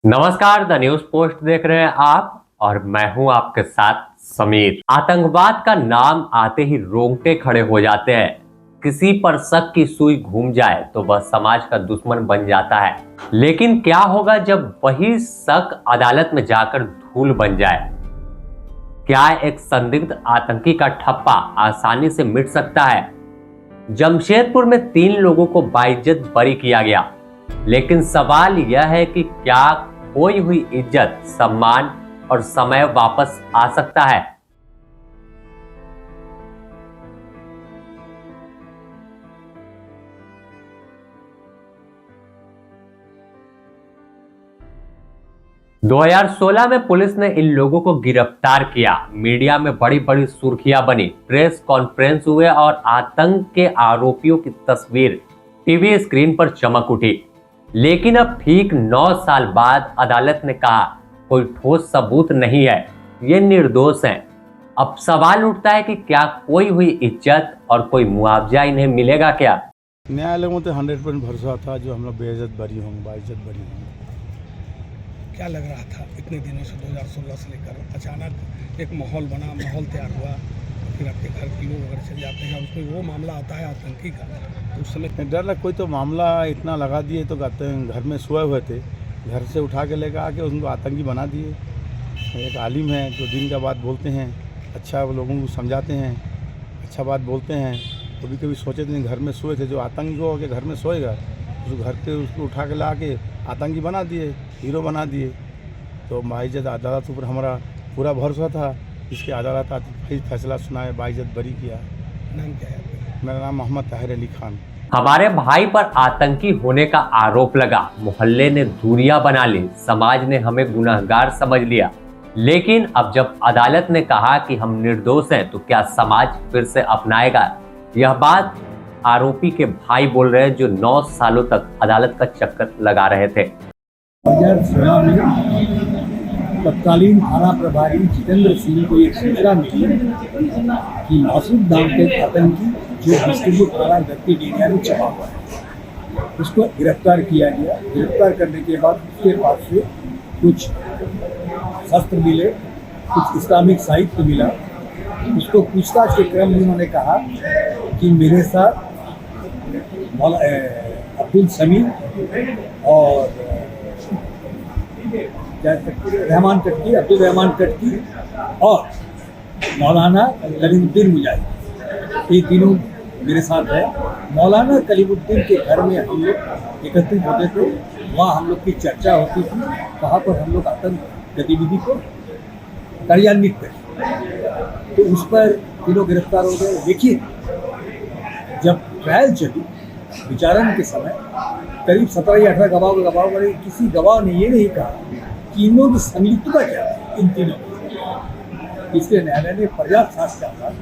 नमस्कार, the news post देख रहे हैं आप और मैं हूं आपके साथ समीर। आतंकवाद का नाम आते ही रोंगटे खड़े हो जाते हैं। किसी पर शक की सुई घूम जाए तो वह समाज का दुश्मन बन जाता है। लेकिन क्या होगा जब वही शक अदालत में जाकर धूल बन जाए? क्या एक संदिग्ध आतंकी का ठप्पा आसानी से मिट सकता है? जमशेदपुर में 3 लोगों को बाइज्जत बरी किया गया, लेकिन सवाल यह है कि क्या खोई हुई इज्जत, सम्मान और समय वापस आ सकता है? ...2016 में पुलिस ने इन लोगों को गिरफ्तार किया। मीडिया में बड़ी बड़ी सुर्खियां बनी, प्रेस कॉन्फ्रेंस हुए और आतंक के आरोपियों की तस्वीर टीवी स्क्रीन पर चमक उठी। लेकिन अब ठीक 9 साल बाद अदालत ने कहा कोई ठोस सबूत नहीं है, ये निर्दोष हैं। अब सवाल उठता है कि क्या खोई हुई इज्जत और कोई मुआवजा इन्हें मिलेगा क्या? न्यायालय में तो 100% भरोसा था जो हम लोग बेइज्जत बरी होंगे, बाइज्जत बरी होंगे। क्या लग रहा था इतने दिनों से 2016 से लेकर अचानक एक माहौल बना, माहौल तैयार हुआ, फिर आपके घर के लोग अगर चले जाते हैं, उसमें वो मामला आता है आतंकी का, तो उस समय डर लग कोई तो मामला इतना लगा दिए तो कहते हैं घर में सोए हुए थे, घर से उठा के लेकर आके उनको आतंकी बना दिए। एक आलिम है जो दिन का बात बोलते हैं, अच्छा वो लोगों को समझाते हैं, अच्छा बात बोलते हैं। कभी कभी सोचे थे घर में सोए थे, जो आतंकी हो के घर में सोएगा उस घर के उसको उठा के ला के आतंकी बना दिए, हीरो बना दिए। तो बाइज्जत अदालत ऊपर हमारा पूरा भरोसा था, इसके अदालत फिर फैसला सुनाए, बाइज्जत बरी किया। नाम क्या है? मेरा नाम मोहम्मद ताहिर अली खान। हमारे भाई पर आतंकी होने का आरोप लगा, मोहल्ले ने दूरियां बना ली, समाज ने हमें गुनहगार समझ लिया। लेकिन अब जब अदालत ने कहा कि हम निर्दोष हैं, तो क्या समाज फिर से अपनाएगा? यह बात आरोपी के भाई बोल रहे हैं, जो 9 सालों तक अदालत का चक्कर लगा रहे थे। 2016 में तत्कालीन थाना प्रभारी जितेंद्र सिंह को एक सूचना मिली कि मासूद नाम के आतंकी जो बिस्कुट थाना गत्ती एरिया में छपा हुआ है, उसको गिरफ्तार किया गया। गिरफ्तार करने के बाद उसके पास से कुछ शस्त्र मिले, कुछ इस्लामिक साहित्य मिला। उसको पूछताछ के क्रम में उन्होंने कहा कि मेरे साथ अब्दुल समीर और अब्दुल रहमान कटकी और मौलाना कलीमुद्दीन मुजाहिद, ये तीनों मेरे साथ है। मौलाना कलीमुद्दीन के घर में हम लोग एकत्रित होते थे, वहाँ हम लोग की चर्चा होती थी, वहाँ पर हम लोग आतंक गतिविधि को कार्यान्वित करें। तो उस पर तीनों गिरफ्तार हो गए। देखिए, जब ट्रायल चली, विचारण के समय करीब 17 या 18 गवाह बने, किसी गवाह ने ये नहीं कहा कि इनों की संलिप्तता क्या है इन तीनों की। इसलिए न्यायालय ने पर्याप्त साक्ष्य के आधार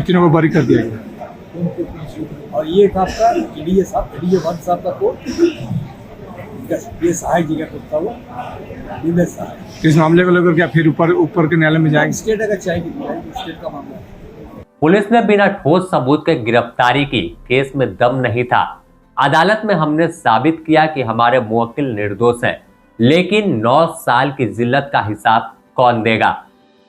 तीनों को बरी कर दिया गया। और ये एक आपका डीडीए वन साहब का कोर्ट, ये सहायक जगह पर था, वो सहाय। इस मामले को लेकर क्या फिर ऊपर के न्यायालय में जाएंगे? स्टेट अगर चाहेगी स्टेट का मामला है। पुलिस ने बिना ठोस सबूत के गिरफ्तारी की, केस में दम नहीं था। अदालत में हमने साबित किया कि हमारे मुवक्किल निर्दोष हैं, लेकिन 9 साल की जिल्लत का हिसाब कौन देगा?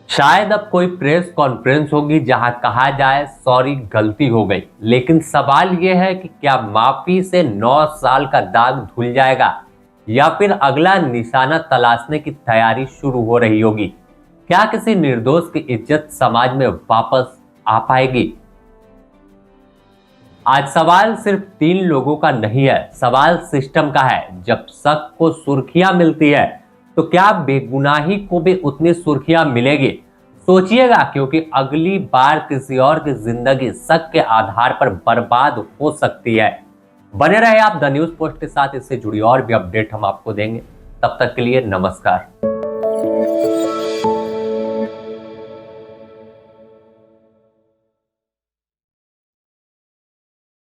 शायद अब कोई प्रेस कॉन्फ्रेंस होगी जहां कहा जाए सॉरी, गलती हो गई। लेकिन सवाल यह है कि क्या माफी से 9 साल का दाग धुल जाएगा या फिर अगला निशाना तलाशने की तैयारी शुरू हो रही होगी? क्या किसी निर्दोष की इज्जत समाज में वापस आ पाएगी? आज सवाल सिर्फ 3 लोगों का नहीं है, सवाल सिस्टम का है। जब शक को सुर्खियां मिलती है, तो क्या बेगुनाही को भी उतनी सुर्खियां मिलेगी? सोचिएगा, क्योंकि अगली बार किसी और की जिंदगी शक के आधार पर बर्बाद हो सकती है। बने रहे आप द न्यूज पोस्ट के साथ, इससे जुड़ी और भी अपडेट हम आपको देंगे। तब तक के लिए नमस्कार।